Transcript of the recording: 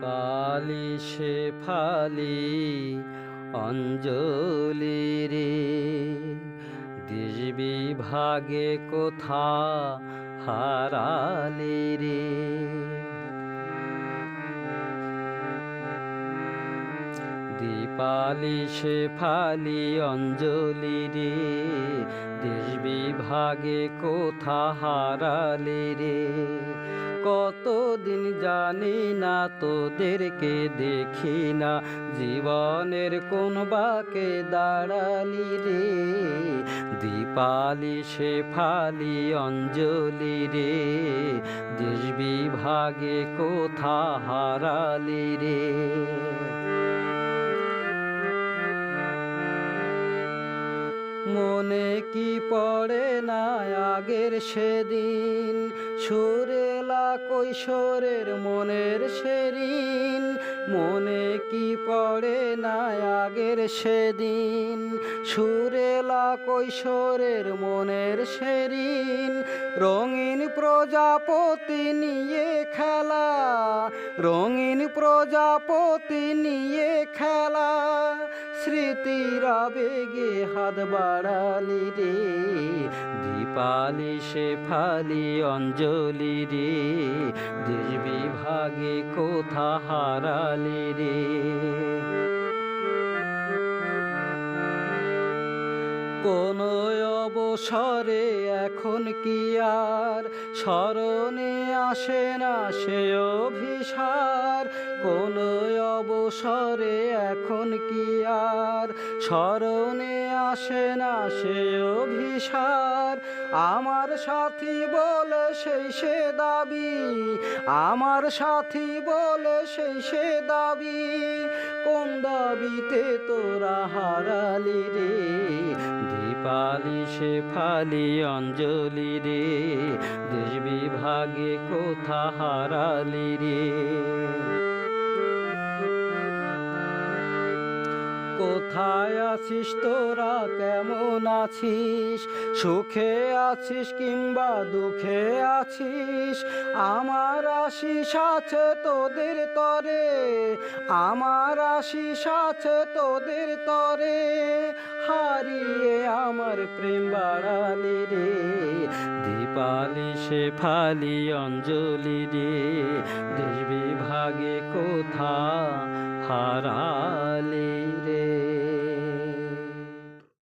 দীপালি শেফালি অঞ্জলি রে, দেশ বিভাগে কোথা হারালি রে। দীপালি শেফালি অঞ্জলি রে, দেশ বিভাগে কোথা হারালি রে। কতদিন জানি না তোদেরকে দেখি না, জীবনের কোন বাকে দাঁড়ালি রে। দীপালি শেফালি অঞ্জলি রে, দেশ বিভাগে কোথা হারালি রে। মনে কি পড়ে না আগের সেদিন, সুরেলা কৈশোরের মনের সেদিন। মনে কি পড়ে না আগের সেদিন, সুরেলা কৈশোরের মনের সেদিন। রঙিন প্রজাপতি নিয়ে খেলা, রঙিন প্রজাপতি নিয়ে খেলা। স্মৃতির আবেগে হাত বাড়ালি রে, দীপালি শেফালি অঞ্জলি রে, দেশ বিভাগে কোথা হারালি রে। কোন অবসরে এখন কি আর স্মরণে আসে না সে অভিসার। কোন অবসরে এখন কি আর স্মরণে আসে না সে অভিসার। আমার সাথী বলে সেই সে দাবি, আমার সাথী বলে সেই সে দাবি। কোন দাবিতে তোরা হারালি রে, দীপালি শেফালি অঞ্জলি রে, দেশ বিভাগে কোথা হারালি রে। কোথায় আছিস তোরা, কেমন আছিস, সুখে আছিস কিংবা দুঃখে আছিস। আমার আশিস আছে তোদের তরে, আমার আশিস আছে তোদের তরে। হারিয়ে আমার প্রেম বাড়ালি রে, দীপালি শেফালি অঞ্জলি রে, দেশ বিভাগে কোথা হারালি।